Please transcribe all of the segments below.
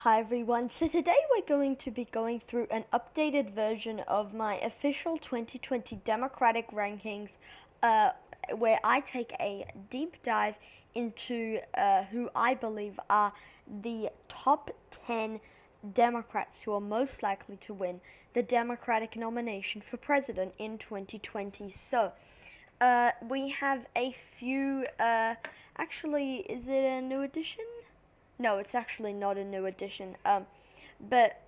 Hi everyone, so today we're going to be going through an updated version of my official 2020 Democratic rankings, where I take a deep dive into who I believe are the top 10 Democrats who are most likely to win the Democratic nomination for president in 2020. So, we have a few, actually, is it a new edition? No, it's actually not a new edition. But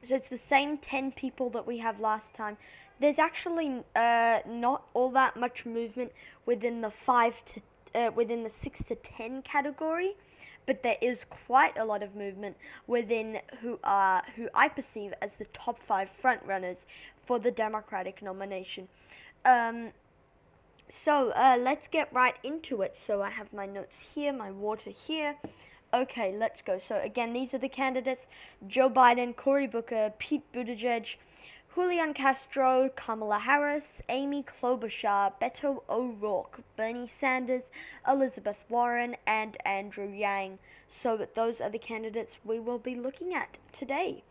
so it's the same 10 people that we have last time. There's actually not all that much movement within the within the 6 to 10 category, but there is quite a lot of movement within who I perceive as the top 5 frontrunners for the Democratic nomination. So let's get right into it. So I have my notes here, my water here. Okay, let's go. So again, these are the candidates: Joe Biden, Cory Booker, Pete Buttigieg, Julian Castro, Kamala Harris, Amy Klobuchar, Beto O'Rourke, Bernie Sanders, Elizabeth Warren, and Andrew Yang. So those are the candidates we will be looking at today.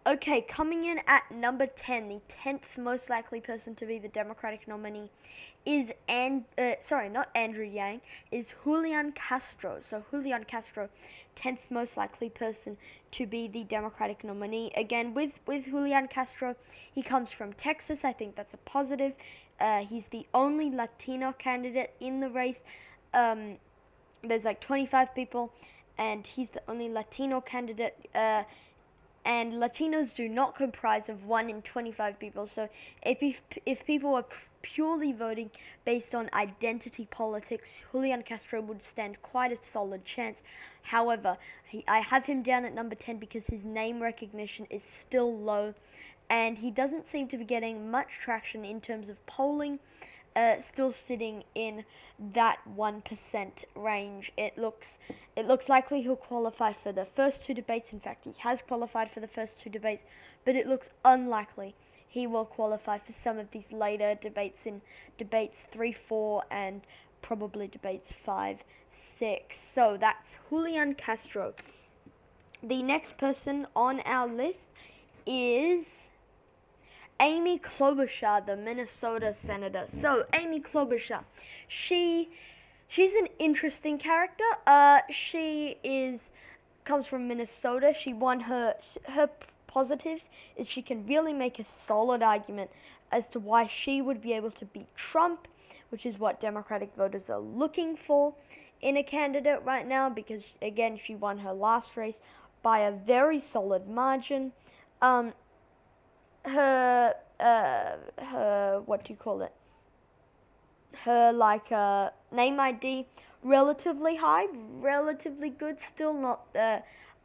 Okay, coming in at number 10, the 10th most likely person to be the Democratic nominee is not Andrew Yang, is Julian Castro. So Julian Castro, 10th most likely person to be the Democratic nominee. Again, with Julian Castro, he comes from Texas. I think that's a positive. He's the only Latino candidate in the race. There's like 25 people, and he's the only Latino candidate. And Latinos do not comprise of 1 in 25 people. So if people are purely voting based on identity politics, Julian Castro would stand quite a solid chance. However, I have him down at number 10 because his name recognition is still low, and he doesn't seem to be getting much traction in terms of polling. Still sitting in that 1% range. It looks likely he'll qualify for the first 2 debates. In fact, he has qualified for the first 2 debates, but it looks unlikely he will qualify for some of these later debates, in debates 3, 4, and probably debates 5, 6. So that's Julian Castro. The next person on our list is Amy Klobuchar, the Minnesota senator. So Amy Klobuchar, she's an interesting character. She comes from Minnesota. She won her positives is she can really make a solid argument as to why she would be able to beat Trump, which is what Democratic voters are looking for in a candidate right now, because again, she won her last race by a very solid margin. Her what do you call it? Her name ID relatively high, relatively good. Still not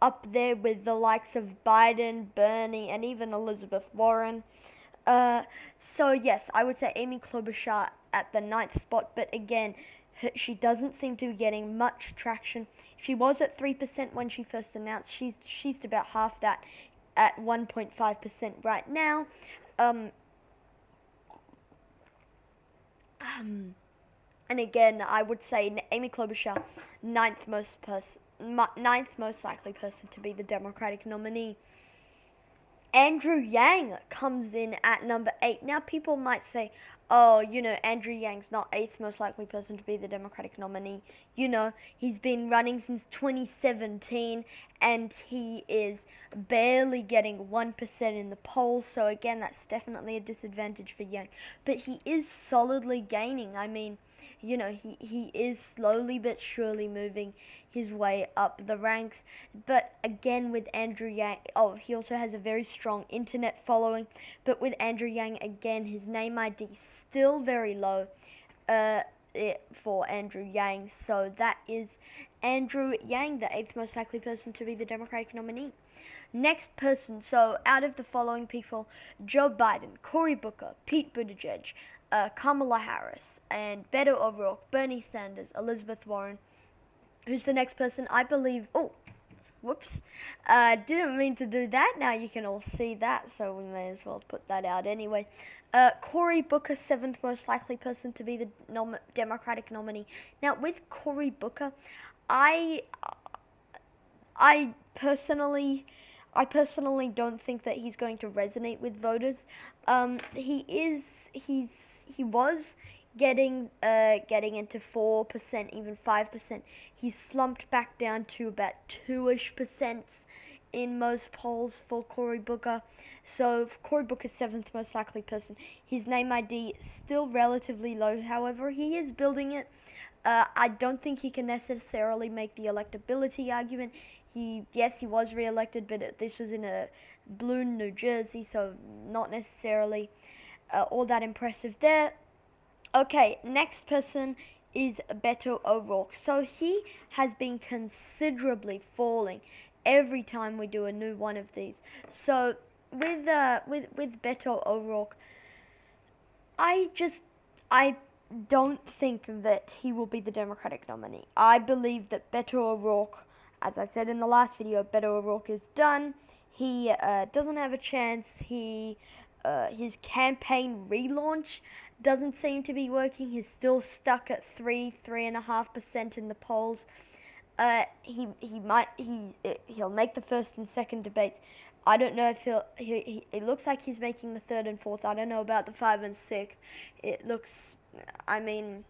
up there with the likes of Biden, Bernie, and even Elizabeth Warren. So yes, I would say Amy Klobuchar at the 9th spot, but again, she doesn't seem to be getting much traction. She was at 3% when she first announced. She's about half that at 1.5% right now. And again, I would say Amy Klobuchar, ninth most likely person to be the Democratic nominee. Andrew Yang comes in at number 8. Now, people might say, oh, Andrew Yang's not 8th most likely person to be the Democratic nominee. He's been running since 2017, and he is barely getting 1% in the polls. So again, that's definitely a disadvantage for Yang. But he is solidly gaining. I mean, he is slowly but surely moving his way up the ranks. But again, with Andrew Yang, he also has a very strong internet following. But with Andrew Yang, again, his name ID is still very low for Andrew Yang. So that is Andrew Yang, the 8th most likely person to be the Democratic nominee. Next person, so out of the following people: Joe Biden, Cory Booker, Pete Buttigieg, Kamala Harris, and Beto O'Rourke, Bernie Sanders, Elizabeth Warren. Who's the next person? I believe... Oh, whoops. Didn't mean to do that. Now you can all see that, so we may as well put that out anyway. Cory Booker, 7th most likely person to be the Democratic nominee. Now, with Cory Booker, I personally, I personally don't think that he's going to resonate with voters. He was getting into 4%, even 5%. He's slumped back down to about 2-ish% in most polls for Cory Booker. So Cory Booker's 7th most likely person. His name ID is still relatively low. However, he is building it. I don't think he can necessarily make the electability argument. Yes, he was re-elected, but this was in a blue New Jersey, so not necessarily all that impressive there. Okay, next person is Beto O'Rourke. So he has been considerably falling every time we do a new one of these. So with Beto O'Rourke, I don't think that he will be the Democratic nominee. I believe that Beto O'Rourke, as I said in the last video, Beto O'Rourke is done. He doesn't have a chance. His campaign relaunch doesn't seem to be working. He's still stuck at 3.5% in the polls. He'll make the first and second debates. I don't know if it looks like he's making the third and fourth. I don't know about the 5 and 6. It looks, I mean,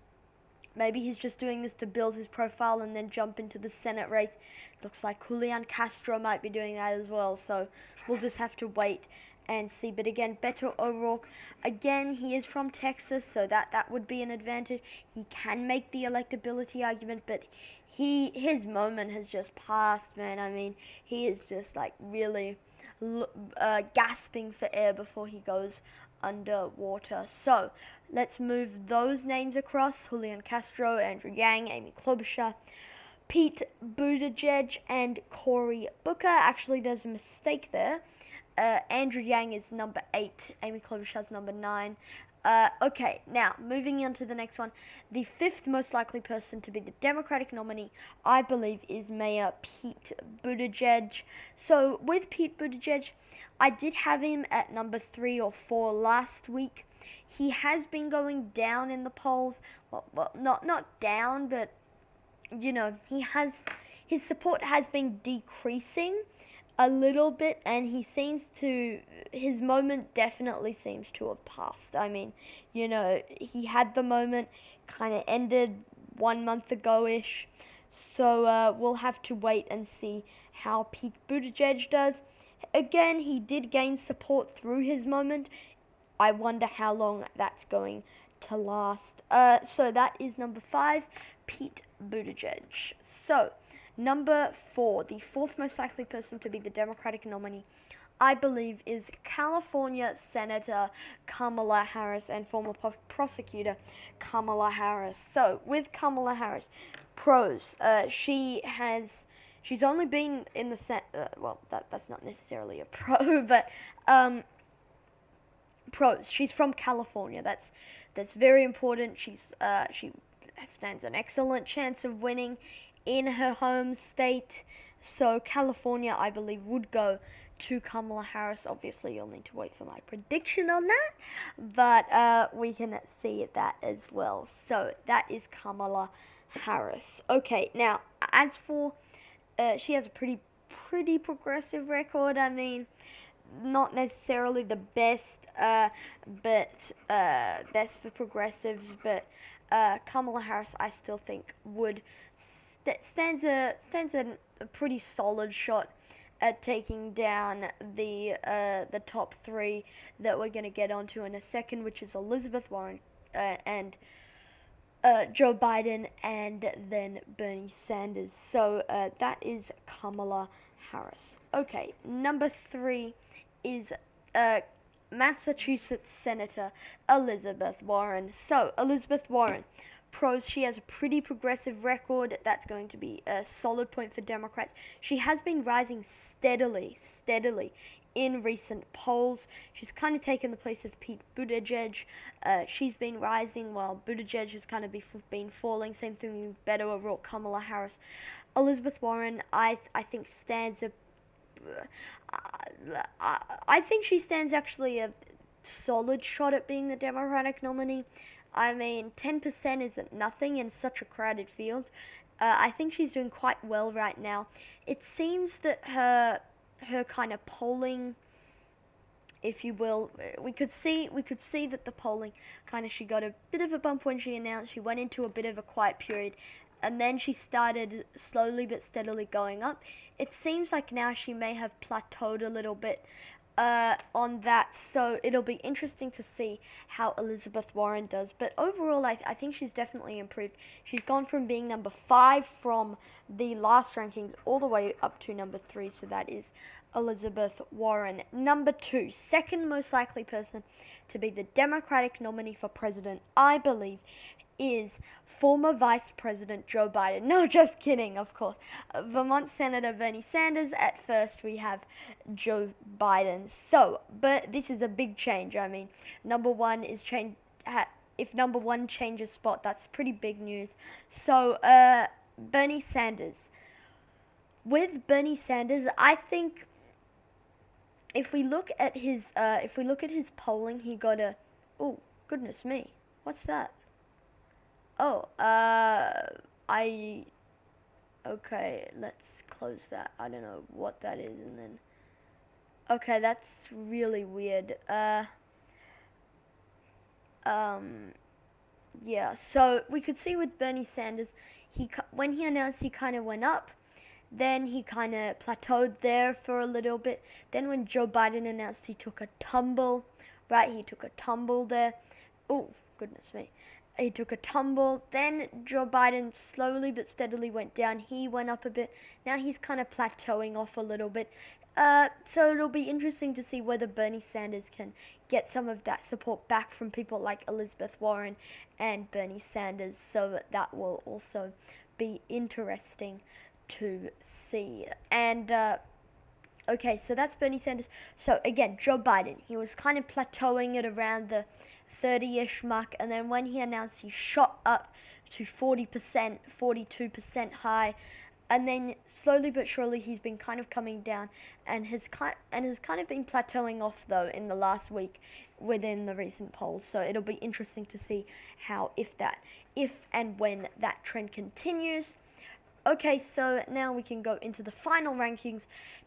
maybe he's just doing this to build his profile and then jump into the Senate race. Looks like Julian Castro might be doing that as well. So we'll just have to wait and see. But again, Beto O'Rourke, again, he is from Texas, so that would be an advantage. He can make the electability argument, but his moment has just passed, man. I mean, he is just like really gasping for air before he goes underwater. So let's move those names across: Julian Castro, Andrew Yang, Amy Klobuchar, Pete Buttigieg, and Cory Booker. Actually, there's a mistake there. Andrew Yang is number 8, Amy Klobuchar's number 9. Okay, now moving on to the next one. The 5th most likely person to be the Democratic nominee, I believe, is Mayor Pete Buttigieg. So with Pete Buttigieg, I did have him at number 3 or 4 last week. He has been going down in the polls. Well, not down, but you know, his support has been decreasing a little bit, and his moment definitely seems to have passed. I mean, you know, he had the moment, kind of ended 1 month ago-ish, so we'll have to wait and see how Pete Buttigieg does. Again, he did gain support through his moment. I wonder how long that's going to last. So that is number 5, Pete Buttigieg. So number 4, the 4th most likely person to be the Democratic nominee, I believe, is California Senator Kamala Harris and former prosecutor Kamala Harris. So with Kamala Harris, pros, she's only been in the Senate, well, that's not necessarily a pro, but pros, she's from California. That's very important. She stands an excellent chance of winning in her home state. So California, I believe, would go to Kamala Harris. Obviously, you'll need to wait for my prediction on that, but we can see that as well. So that is Kamala Harris. Okay, now as for she has a pretty progressive record. I mean, not necessarily the best, but best for progressives, but Kamala Harris, I still think, stands a pretty solid shot at taking down the top 3 that we're going to get onto in a second, which is Elizabeth Warren and Joe Biden, and then Bernie Sanders. So that is Kamala Harris. Okay, number 3 is Massachusetts Senator Elizabeth Warren. So Elizabeth Warren, pros, she has a pretty progressive record. That's going to be a solid point for Democrats. She has been rising steadily in recent polls. She's kind of taken the place of Pete Buttigieg. She's been rising while Buttigieg has kind of been falling. Same thing with Beto O'Rourke, Kamala Harris. Elizabeth Warren, I think I think she stands actually a solid shot at being the Democratic nominee. I mean, 10% isn't nothing in such a crowded field, I think she's doing quite well right now. It seems that her kind of polling, if you will, we could see that the polling kind of, she got a bit of a bump when she announced. She went into a bit of a quiet period, and then she started slowly but steadily going up. It seems like now she may have plateaued a little bit on that, so it'll be interesting to see how Elizabeth Warren does. But overall, I think she's definitely improved. She's gone from being number 5 from the last rankings all the way up to number 3, so that is Elizabeth Warren. Number 2, second most likely person to be the Democratic nominee for president, I believe, is former Vice President Joe Biden. No, just kidding, of course. Vermont Senator Bernie Sanders. At first, we have Joe Biden. So, but this is a big change. I mean, number 1 is change. If number 1 changes spot, that's pretty big news. So, Bernie Sanders. With Bernie Sanders, I think if we look at his polling, he got a, oh goodness me, what's that? Oh, okay, let's close that. I don't know what that is, and then, okay, that's really weird. Yeah, so we could see with Bernie Sanders, when he announced, he kind of went up, then he kind of plateaued there for a little bit. Then when Joe Biden announced, he took a tumble, right? He took a tumble there. Oh, goodness me. He took a tumble. Then Joe Biden slowly but steadily went down. He went up a bit. Now he's kind of plateauing off a little bit. So it'll be interesting to see whether Bernie Sanders can get some of that support back from people like Elizabeth Warren and Bernie Sanders. So that will also be interesting to see. And okay, so that's Bernie Sanders. So again, Joe Biden, he was kind of plateauing at around the 30-ish mark, and then when he announced, he shot up to 40%, 42% high, and then slowly but surely he's been kind of coming down, and has kind of been plateauing off though in the last week within the recent polls. So it'll be interesting to see how, if and when that trend continues. Okay, so now we can go into the final rankings.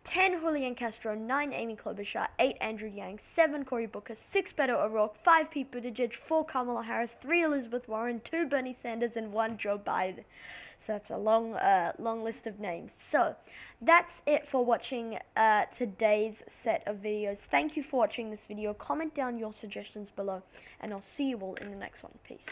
10, Julian Castro. 9, Amy Klobuchar. 8, Andrew Yang. 7, Cory Booker. 6, Beto O'Rourke. 5, Pete Buttigieg. 4, Kamala Harris. 3, Elizabeth Warren. 2, Bernie Sanders. And 1, Joe Biden. So that's a long list of names. So that's it for watching today's set of videos. Thank you for watching this video. Comment down your suggestions below, and I'll see you all in the next one. Peace.